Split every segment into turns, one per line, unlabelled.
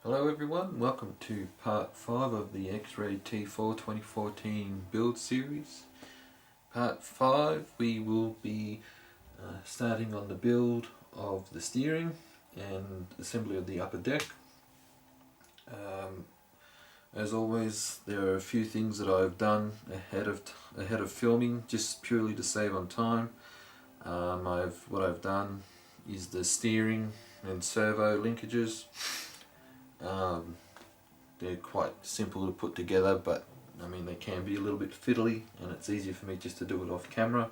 Hello everyone, welcome to part 5 of the Xray T4 2014 build series. Part 5 we will be starting on the build of the steering and assembly of the upper deck. As always, there are a few things that I've done ahead of filming, just purely to save on time. What I've done is the steering and servo linkages. They're quite simple to put together, but I mean they can be a little bit fiddly, and it's easier for me just to do it off camera.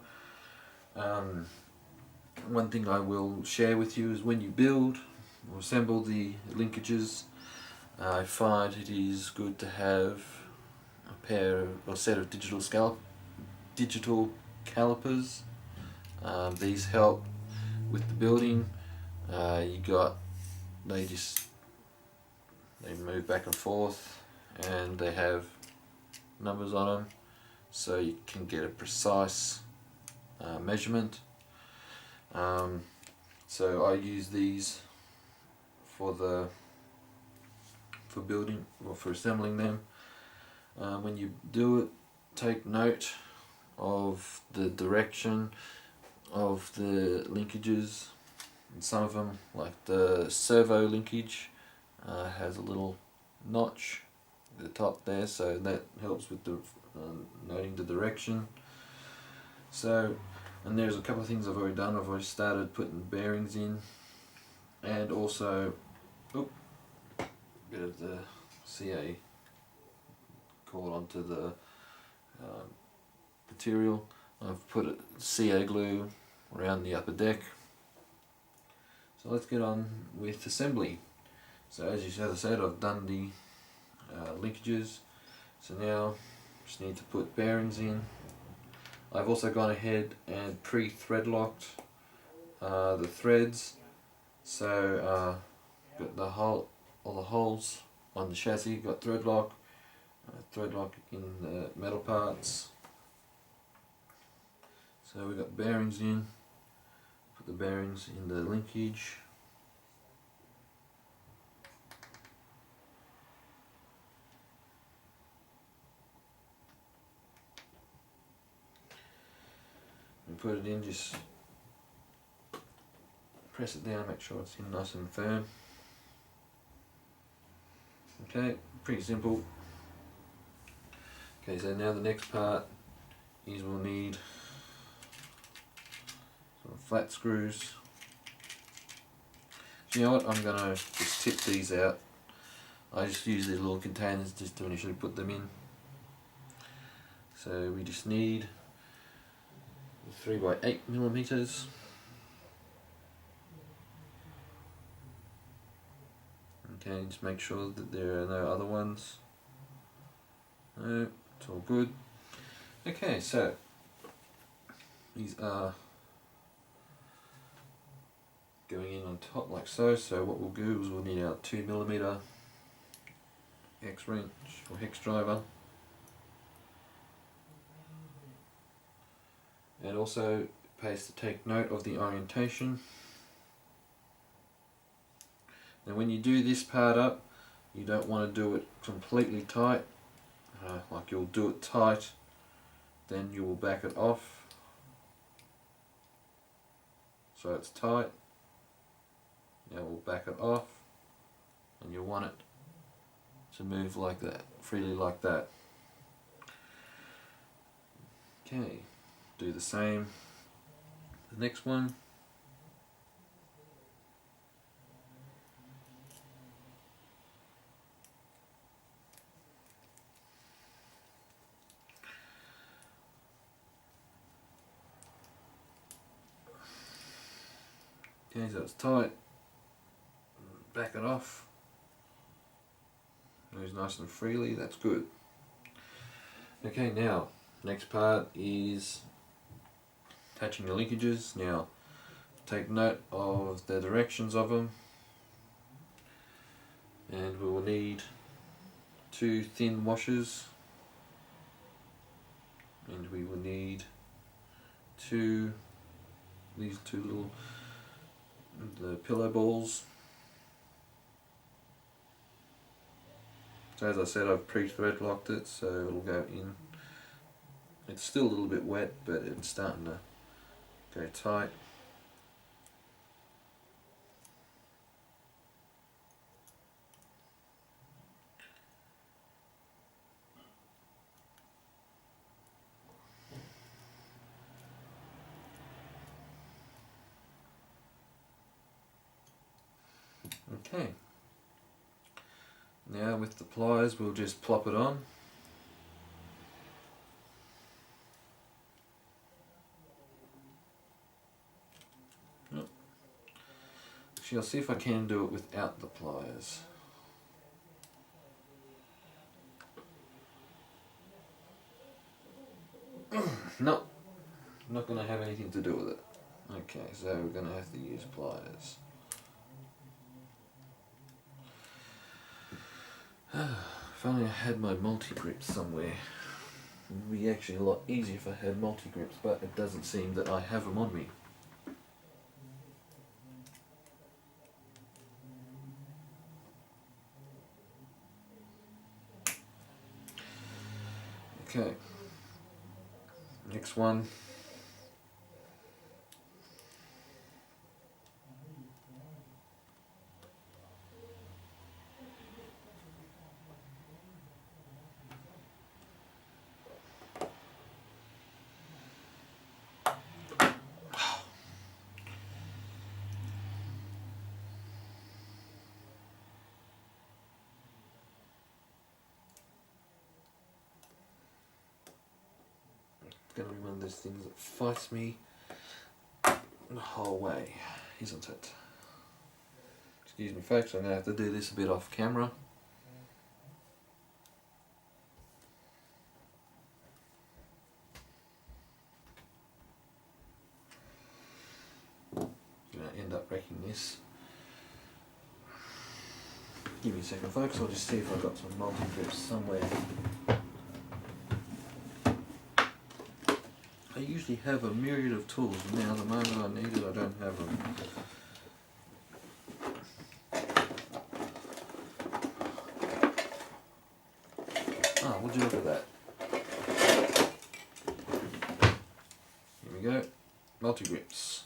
One thing I will share with you is when you build or assemble the linkages, I find it is good to have a pair or set of digital calipers. These help with the building. They move back and forth, and they have numbers on them, so you can get a precise measurement. So I use these for building or for assembling them. When you do it, take note of the direction of the linkages. And some of them, like the servo linkage, has a little notch at the top there, so that helps with the noting the direction. And there's a couple of things I've already done. I've already started putting bearings in, and also bit of the CA cord onto the material. I've put a CA glue around the upper deck. So let's get on with assembly. So as I said, I've done the linkages, so now just need to put bearings in. I've also gone ahead and pre-thread locked the threads, so got all the holes on the chassis got thread lock in the metal parts. So we've got bearings in, put the bearings in the linkage. And put it in, just press it down, make sure it's in nice and firm. Okay, pretty simple. Okay, so now the next part is we'll need some flat screws. So you know what, I'm going to just tip these out. I just use these little containers just to initially put them in. So we just need 3x8 millimeters. Okay, just make sure that there are no other ones. No, it's all good. Okay, so these are going in on top like so. So what we'll do is we'll need our 2mm X wrench or hex driver, and also pays to take note of the orientation. Now when you do this part up, you don't want to do it completely tight, like you'll do it tight, then you will back it off. So it's tight, now we'll back it off, and you want it to move like that, freely like that. Okay, do the same, the next one. Okay, so it's tight, back it off, moves nice and freely, that's good. Okay, now next part is attaching the linkages. Now take note of the directions of them, and we will need 2 thin washers, and we will need these two little pillow balls, So as I said, I've pre-thread locked it, so it'll go in. It's still a little bit wet, but it's starting to go tight. Okay. Now with the pliers, we'll just plop it on. Actually, I'll see if I can do it without the pliers. No, not going to have anything to do with it. Okay, so we're going to have to use pliers. If only I had my multi-grips somewhere. It would be actually a lot easier if I had multi-grips, but it doesn't seem that I have them on me. Okay, next one. Going to be one of those things that fights me the whole way, isn't it? Excuse me folks, I'm going to have to do this a bit off camera. I'm going to end up wrecking this. Give me a second folks, I'll just see if I've got some multi-grips somewhere. I usually have a myriad of tools, and now the moment I need it I don't have them. Ah, would you look at that? Here we go, multi-grips.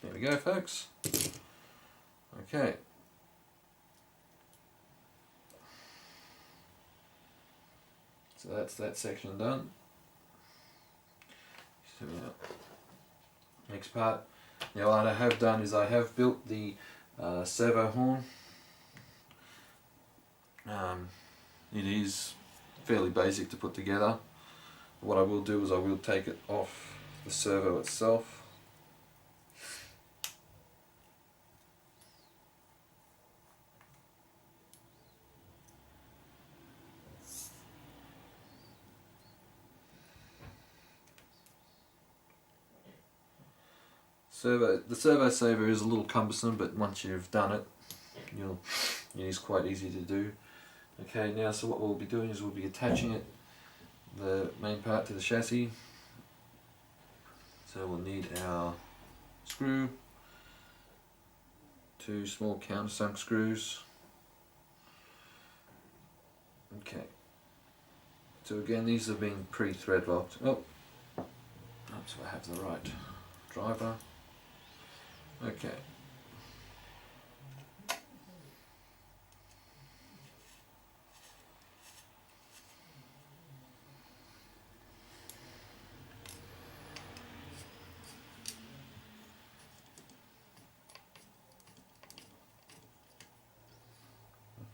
There we go folks. Okay. So that's that section done. So next part. Now what I have done is I have built the servo horn. It is fairly basic to put together. What I will do is I will take it off the servo itself. The servo saver is a little cumbersome, but once you've done it, it is quite easy to do. Okay, now so what we'll be doing is we'll be attaching it, the main part, to the chassis. So we'll need our screw, 2 small countersunk screws. Okay. So again, these have been pre-thread locked. Oh, so I have the right driver. Okay.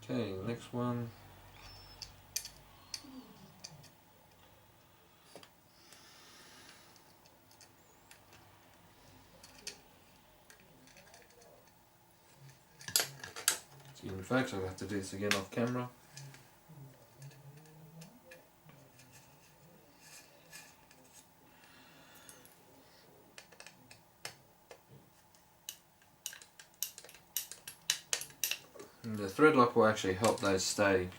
Okay, next one. In fact, I'll have to do this again off camera. And the thread lock will actually help those stay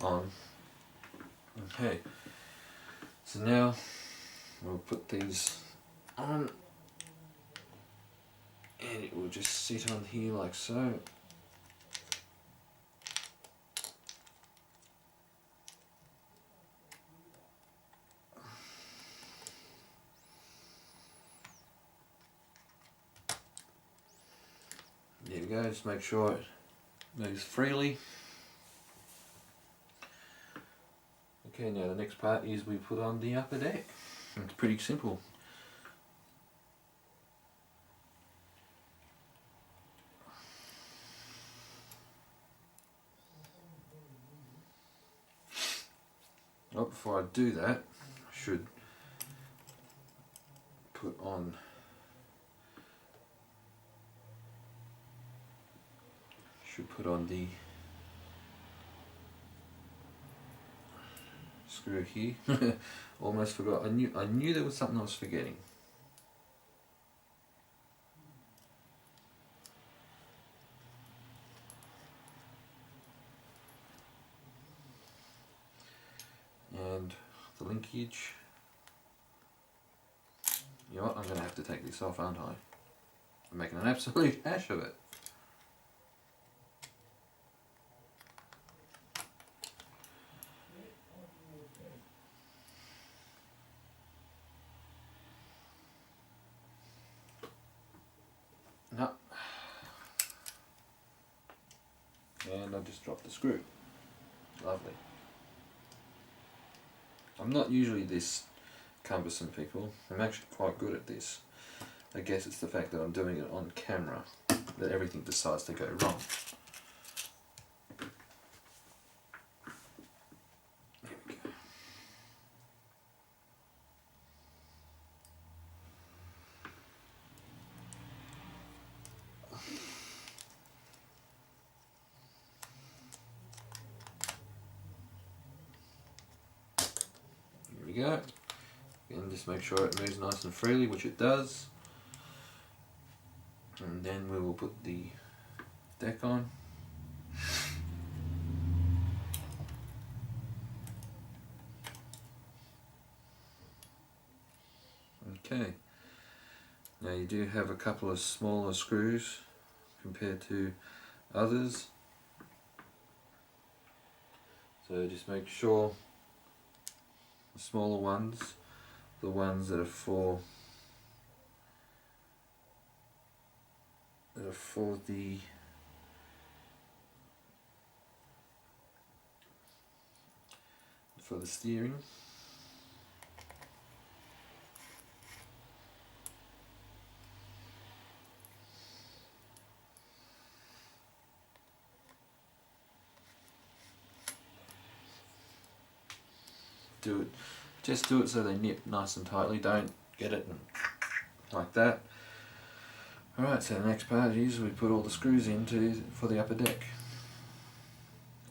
on. Okay, so now we'll put these on. and it will just sit on here like so. There we go, just make sure it moves freely. Okay, now the next part is we put on the upper deck. It's pretty simple. Oh, before I do that, I should put on the screw here. Almost forgot. I knew there was something I was forgetting. And the linkage. You know what? I'm going to have to take this off, aren't I? I'm making an absolute hash of it. No. And I just dropped the screw. Lovely. I'm not usually this cumbersome, people. I'm actually quite good at this. I guess it's the fact that I'm doing it on camera that everything decides to go wrong. There we go. Here we go. And just make sure it moves nice and freely, which it does. And then we will put the deck on. Okay. Now you do have a couple of smaller screws compared to others. So just make sure the smaller ones, the ones that are for the steering. Just do it so they nip nice and tightly, don't get it like that. Alright, so the next part is we put all the screws in for the upper deck.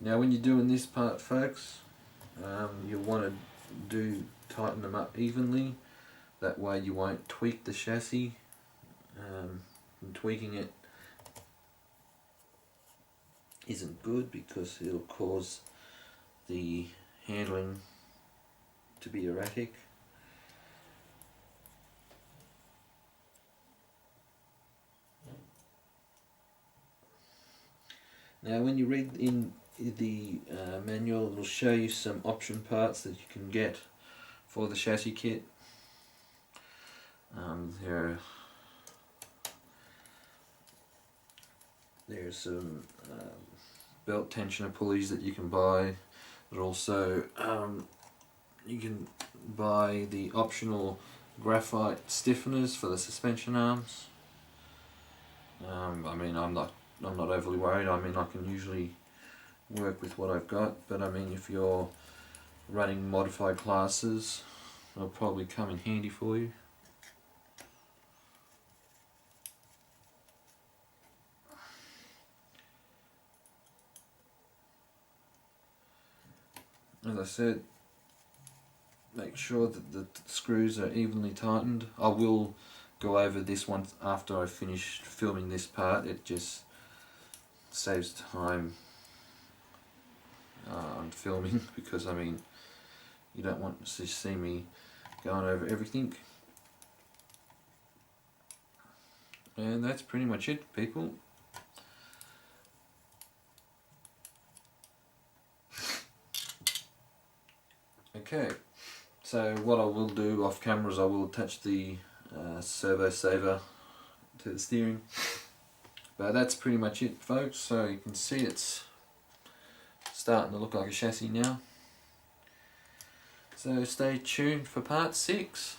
Now when you're doing this part, folks, you'll want to tighten them up evenly. That way you won't tweak the chassis. And tweaking it isn't good because it'll cause the handling to be erratic. Now when you read in the manual, it will show you some option parts that you can get for the chassis kit. There's some belt tensioner pulleys that you can buy. But also you can buy the optional graphite stiffeners for the suspension arms. I mean, I'm not overly worried. I mean, I can usually work with what I've got, but I mean, if you're running modified classes, it'll probably come in handy for you. As I said, make sure that the screws are evenly tightened. I will go over this once after I finish filming this part. It just saves time on filming because I mean, you don't want to see me going over everything. And that's pretty much it, people. Okay, so what I will do off camera is I will attach the servo saver to the steering. But that's pretty much it, folks. So you can see it's starting to look like a chassis now. So stay tuned for part 6.